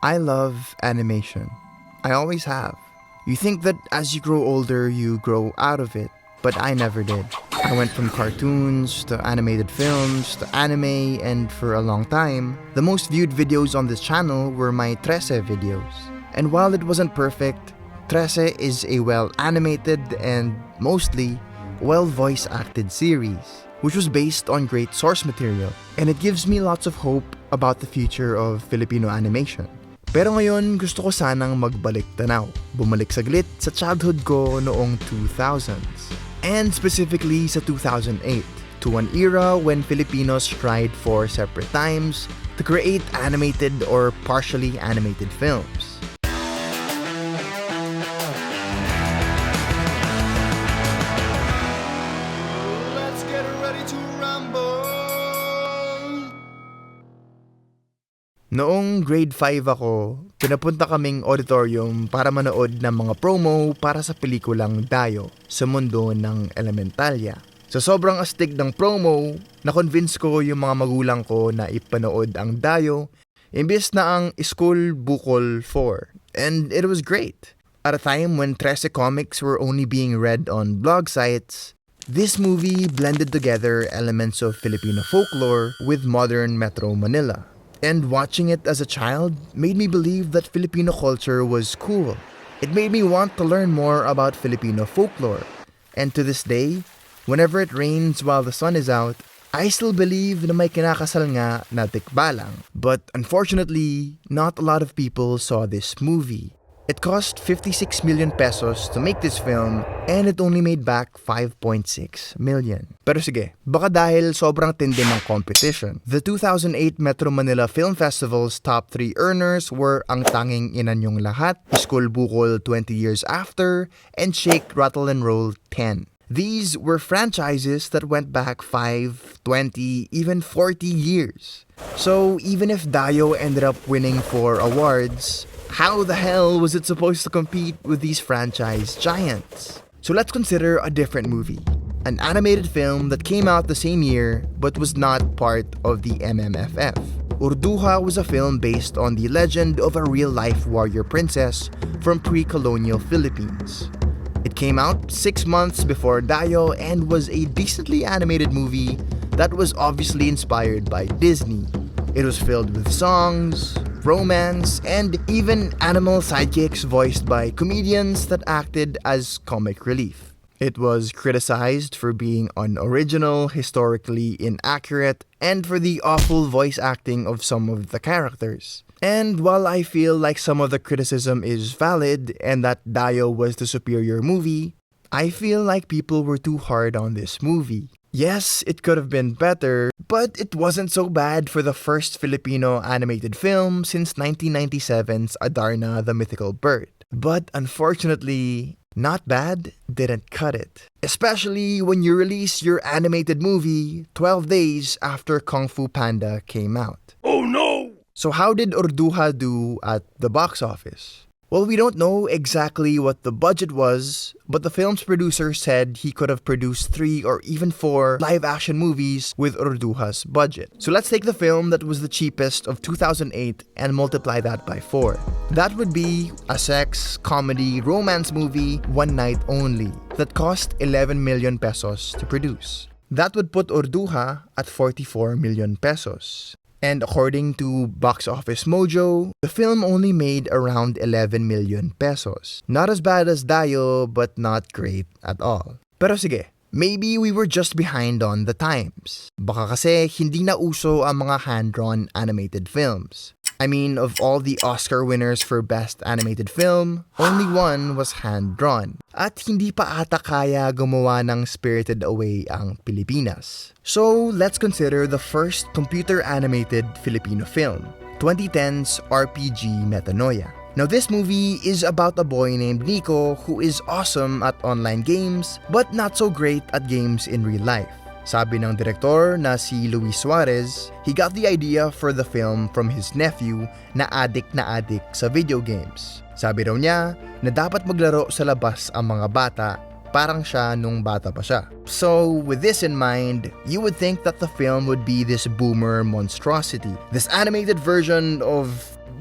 I love animation. I always have. You think that as you grow older, you grow out of it, but I never did. I went from cartoons to animated films to anime, and for a long time, the most viewed videos on this channel were my 13 videos. And while it wasn't perfect, 13 is a well-animated and mostly well-voice-acted series, which was based on great source material, and it gives me lots of hope about the future of Filipino animation. Pero ngayon, gusto ko sanang magbalik tanaw, bumalik saglit sa childhood ko noong 2000s, and specifically sa 2008, to an era when Filipinos tried for separate times to create animated or partially animated films. Noong grade 5 ako, pinapunta kaming auditorium para manood ng mga promo para sa pelikulang Dayo sa Mundo ng Elementalia. Sa sobrang astig ng promo, na-convince ko yung mga magulang ko na ipanood ang Dayo imbes na ang School Bukol 4. And it was great. At a time when 13 comics were only being read on blog sites, this movie blended together elements of Filipino folklore with modern Metro Manila. And watching it as a child made me believe that Filipino culture was cool. It made me want to learn more about Filipino folklore. And to this day, whenever it rains while the sun is out, I still believe na may kinakasal nga na tikbalang. But unfortunately, not a lot of people saw this movie. It cost 56 million pesos to make this film, and it only made back 5.6 million. Pero sige, baka dahil sobrang tindi ng competition. The 2008 Metro Manila Film Festival's top 3 earners were Ang Tanging Ina Niyong Lahat, School Bukol 20 Years After, and Shake, Rattle and Roll 10. These were franchises that went back 5, 20, even 40 years. So even if Dayo ended up winning 4 awards, how the hell was it supposed to compete with these franchise giants? So let's consider a different movie. An animated film that came out the same year but was not part of the MMFF. Urduja was a film based on the legend of a real-life warrior princess from pre-colonial Philippines. It came out 6 months before Dayo and was a decently animated movie that was obviously inspired by Disney. It was filled with songs, romance, and even animal sidekicks voiced by comedians that acted as comic relief. It was criticized for being unoriginal, historically inaccurate, and for the awful voice acting of some of the characters. And while I feel like some of the criticism is valid and that Dayo was the superior movie, I feel like people were too hard on this movie. Yes, it could have been better, but it wasn't so bad for the first Filipino animated film since 1997's Adarna the Mythical Bird. But unfortunately, not bad didn't cut it. Especially when you release your animated movie 12 days after Kung Fu Panda came out. Oh no! So how did Urduja do at the box office? Well, we don't know exactly what the budget was, but the film's producer said he could have produced 3 or even 4 live-action movies with Urduja's budget. So let's take the film that was the cheapest of 2008 and multiply that by 4. That would be a sex, comedy, romance movie, One Night Only, that cost 11 million pesos to produce. That would put Urduja at 44 million pesos. And according to Box Office Mojo, the film only made around 11 million pesos. Not as bad as Dayo, but not great at all. Pero sige, maybe we were just behind on the times. Baka kasi hindi na uso ang mga hand-drawn animated films. I mean, of all the Oscar winners for Best Animated Film, only one was hand-drawn. At hindi pa ata kaya gumawa ng Spirited Away ang Pilipinas. So, let's consider the first computer-animated Filipino film, 2010's RPG Metanoia. Now, this movie is about a boy named Nico who is awesome at online games, but not so great at games in real life. Sabi ng direktor na si Luis Suarez, he got the idea for the film from his nephew na addict sa video games. Sabi raw niya na dapat maglaro sa labas ang mga bata, parang siya nung bata pa siya. So, with this in mind, you would think that the film would be this boomer monstrosity, this animated version of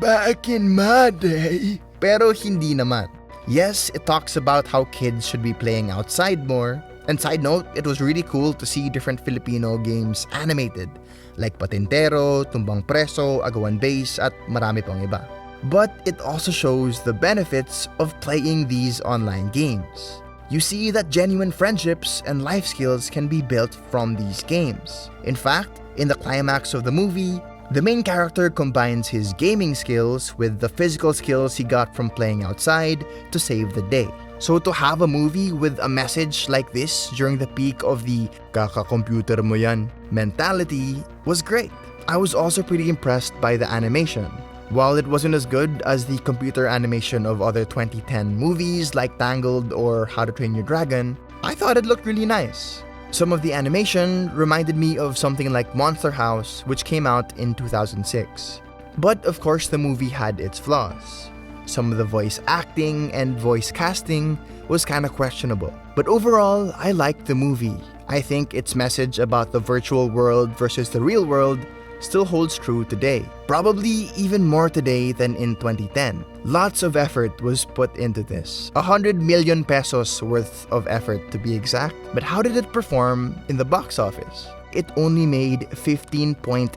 back in my day. Pero hindi naman. Yes, it talks about how kids should be playing outside more. And side note, it was really cool to see different Filipino games animated, like Patintero, Tumbang Preso, Agawan Base, at marami pang iba. But it also shows the benefits of playing these online games. You see that genuine friendships and life skills can be built from these games. In fact, in the climax of the movie, the main character combines his gaming skills with the physical skills he got from playing outside to save the day. So to have a movie with a message like this during the peak of the "kaka-computer mo yan" mentality was great. I was also pretty impressed by the animation. While it wasn't as good as the computer animation of other 2010 movies like Tangled or How to Train Your Dragon, I thought it looked really nice. Some of the animation reminded me of something like Monster House, which came out in 2006. But of course, the movie had its flaws. Some of the voice acting and voice casting was kinda questionable. But overall, I liked the movie. I think its message about the virtual world versus the real world still holds true today. Probably even more today than in 2010. Lots of effort was put into this. 100 million pesos worth of effort to be exact. But how did it perform in the box office? It only made 15.8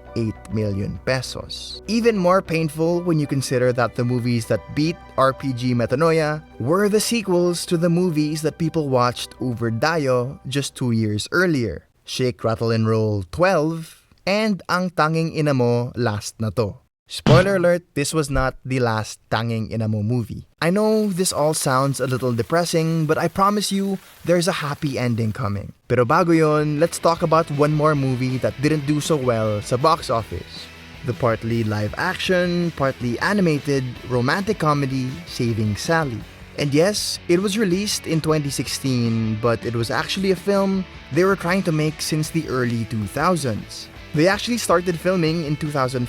million pesos. Even more painful when you consider that the movies that beat RPG Metanoia were the sequels to the movies that people watched over Dayo just 2 years earlier. Shake, Rattle, and Roll 12 and Ang Tanging Ina Mo Last Na To. Spoiler alert, this was not the last Tanging Ina Mo movie. I know this all sounds a little depressing, but I promise you, there's a happy ending coming. Pero bago yon, let's talk about one more movie that didn't do so well sa box office. The partly live action, partly animated, romantic comedy, Saving Sally. And yes, it was released in 2016, but it was actually a film they were trying to make since the early 2000s. They actually started filming in 2005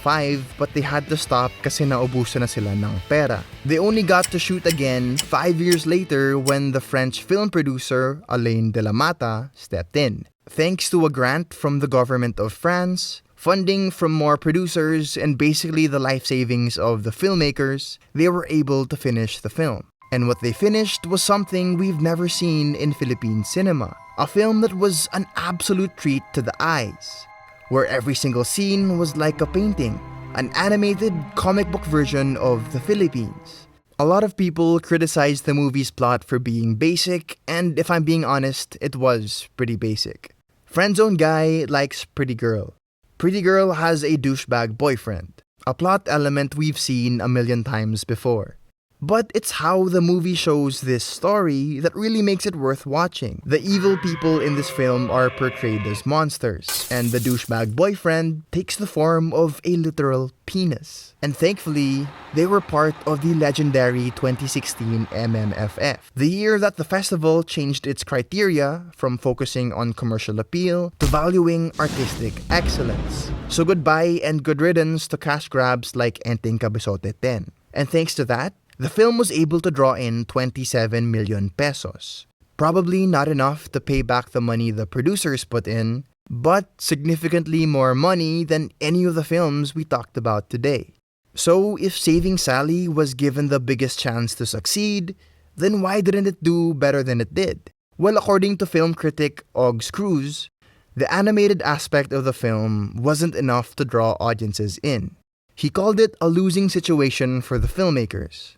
but they had to stop kasi naubusan na sila ng pera. They only got to shoot again 5 years later when the French film producer Alain de la Mata stepped in. Thanks to a grant from the government of France, funding from more producers, and basically the life savings of the filmmakers, they were able to finish the film. And what they finished was something we've never seen in Philippine cinema. A film that was an absolute treat to the eyes, where every single scene was like a painting, an animated comic book version of the Philippines. A lot of people criticized the movie's plot for being basic, and if I'm being honest, it was pretty basic. Friendzone guy likes pretty girl. Pretty girl has a douchebag boyfriend, a plot element we've seen a million times before. But it's how the movie shows this story that really makes it worth watching. The evil people in this film are portrayed as monsters, and the douchebag boyfriend takes the form of a literal penis. And thankfully, they were part of the legendary 2016 MMFF, the year that the festival changed its criteria from focusing on commercial appeal to valuing artistic excellence. So goodbye and good riddance to cash grabs like Enteng Kabisote 10. And thanks to that, the film was able to draw in 27 million pesos. Probably not enough to pay back the money the producers put in, but significantly more money than any of the films we talked about today. So if Saving Sally was given the biggest chance to succeed, then why didn't it do better than it did? Well, according to film critic Oggs Cruz, the animated aspect of the film wasn't enough to draw audiences in. He called it a losing situation for the filmmakers,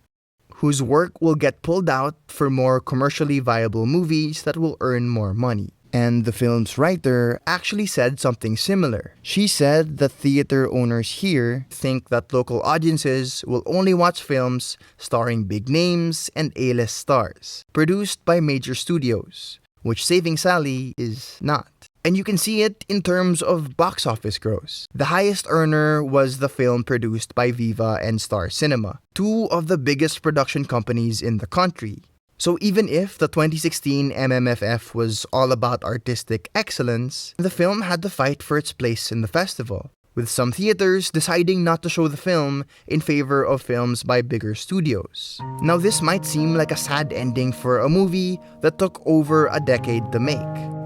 whose work will get pulled out for more commercially viable movies that will earn more money. And the film's writer actually said something similar. She said that theater owners here think that local audiences will only watch films starring big names and A-list stars, produced by major studios, which Saving Sally is not. And you can see it in terms of box office gross. The highest earner was the film produced by Viva and Star Cinema, two of the biggest production companies in the country. So even if the 2016 MMFF was all about artistic excellence, the film had to fight for its place in the festival, with some theaters deciding not to show the film in favor of films by bigger studios. Now this might seem like a sad ending for a movie that took over a decade to make,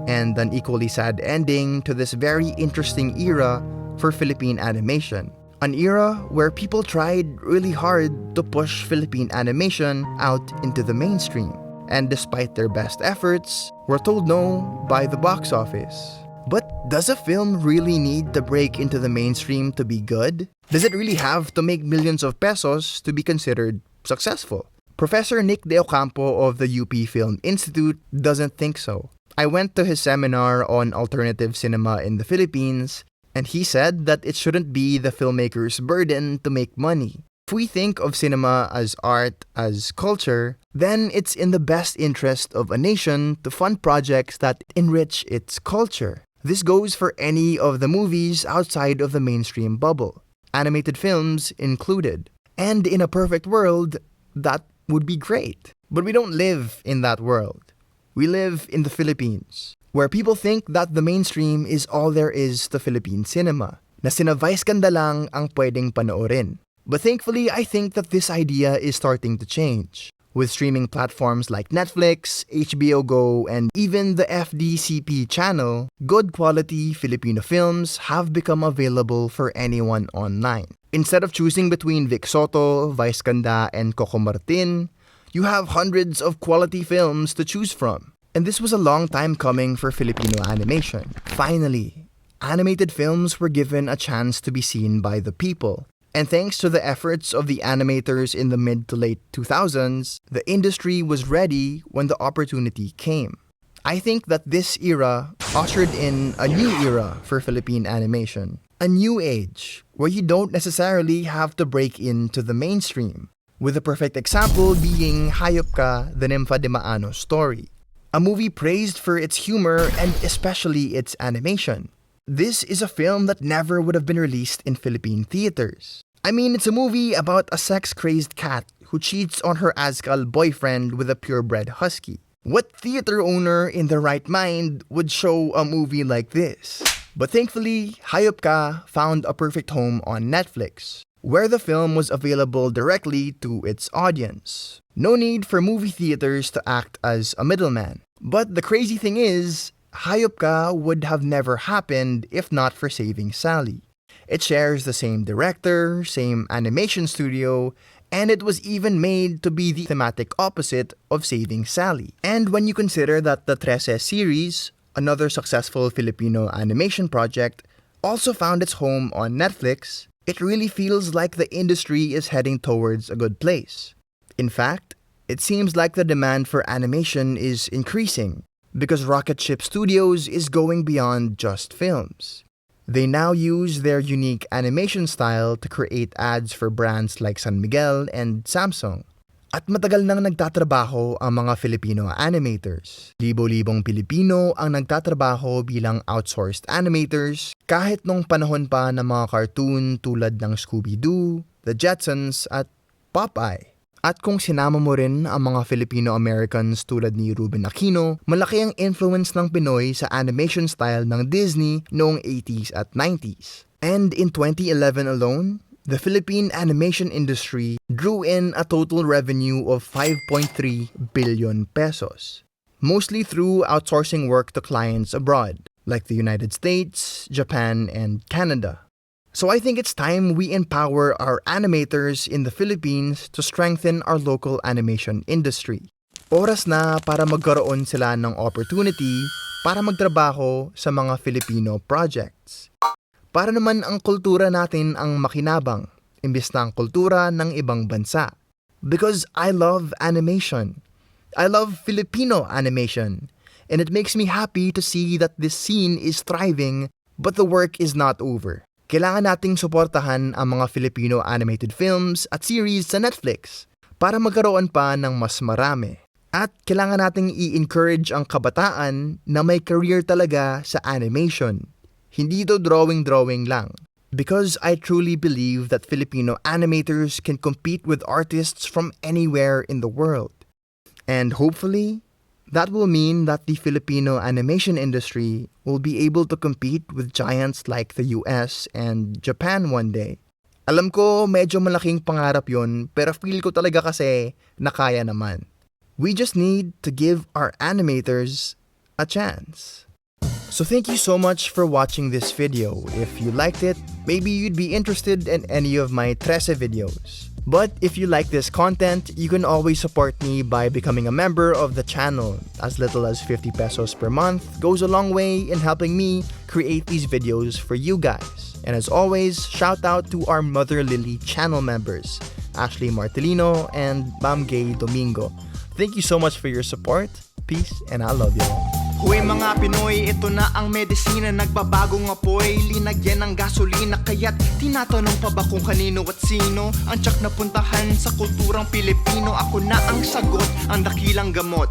and an equally sad ending to this very interesting era for Philippine animation. An era where people tried really hard to push Philippine animation out into the mainstream. And despite their best efforts, were told no by the box office. But does a film really need to break into the mainstream to be good? Does it really have to make millions of pesos to be considered successful? Professor Nick De Ocampo of the UP Film Institute doesn't think so. I went to his seminar on alternative cinema in the Philippines, and he said that it shouldn't be the filmmaker's burden to make money. If we think of cinema as art, as culture, then it's in the best interest of a nation to fund projects that enrich its culture. This goes for any of the movies outside of the mainstream bubble, animated films included. And in a perfect world, that would be great. But we don't live in that world. We live in the Philippines, where people think that the mainstream is all there is to Philippine cinema, na sina Vice Ganda lang ang pwedeng panoorin. But thankfully, I think that this idea is starting to change. With streaming platforms like Netflix, HBO Go, and even the FDCP channel, good quality Filipino films have become available for anyone online. Instead of choosing between Vic Soto, Vice Ganda, and Coco Martin, you have hundreds of quality films to choose from. And this was a long time coming for Filipino animation. Finally, animated films were given a chance to be seen by the people. And thanks to the efforts of the animators in the mid to late 2000s, the industry was ready when the opportunity came. I think that this era ushered in a new era for Philippine animation. A new age, where you don't necessarily have to break into the mainstream. With a perfect example being Hayop Ka, the Nympha de Maano story. A movie praised for its humor and especially its animation. This is a film that never would have been released in Philippine theaters. I mean, it's a movie about a sex-crazed cat who cheats on her Azkal boyfriend with a purebred husky. What theater owner in their right mind would show a movie like this? But thankfully, Hayop Ka found a perfect home on Netflix, where the film was available directly to its audience. No need for movie theaters to act as a middleman. But the crazy thing is, Hayop Ka would have never happened if not for Saving Sally. It shares the same director, same animation studio, and it was even made to be the thematic opposite of Saving Sally. And when you consider that the Trece series, another successful Filipino animation project, also found its home on Netflix, it really feels like the industry is heading towards a good place. In fact, it seems like the demand for animation is increasing because Rocket Ship Studios is going beyond just films. They now use their unique animation style to create ads for brands like San Miguel and Samsung. At matagal nang nagtatrabaho ang mga Filipino animators. Libo-libong Pilipino ang nagtatrabaho bilang outsourced animators kahit nung panahon pa ng mga cartoon tulad ng Scooby-Doo, The Jetsons at Popeye. At kung sinama mo rin ang mga Filipino-Americans tulad ni Ruben Aquino, malaki ang influence ng Pinoy sa animation style ng Disney noong 80s at 90s. And in 2011 alone, the Philippine animation industry drew in a total revenue of 5.3 billion pesos, mostly through outsourcing work to clients abroad, like the United States, Japan, and Canada. So I think it's time we empower our animators in the Philippines to strengthen our local animation industry. Oras na para magkaroon sila ng opportunity para magtrabaho sa mga Filipino projects. Para naman ang kultura natin ang makinabang, imbes na ang kultura ng ibang bansa. Because I love animation. I love Filipino animation. And it makes me happy to see that this scene is thriving, but the work is not over. Kailangan nating suportahan ang mga Filipino animated films at series sa Netflix para magkaroon pa ng mas marami. At kailangan nating i-encourage ang kabataan na may career talaga sa animation. Hindi ito drawing lang. Because I truly believe that Filipino animators can compete with artists from anywhere in the world. And hopefully, that will mean that the Filipino animation industry will be able to compete with giants like the US and Japan one day. Alam ko medyo malaking pangarap yun, pero feel ko talaga kasi na kaya naman. We just need to give our animators a chance. So thank you so much for watching this video. If you liked it, maybe you'd be interested in any of my 13 videos. But if you like this content, you can always support me by becoming a member of the channel. As little as 50 pesos per month goes a long way in helping me create these videos for you guys. And as always, shout out to our Mother Lily channel members, Ashley Martelino and Ma'am Gay Domingo. Thank you so much for your support. Peace and I love y'all. Hoy mga Pinoy, ito na ang medisina, nagbabagong apoy, linagyan ng gasolina, kaya't tinatanong pa ba kung kanino at sino ang tiyak na puntahan sa kulturang Pilipino? Ako na ang sagot, ang dakilang gamot.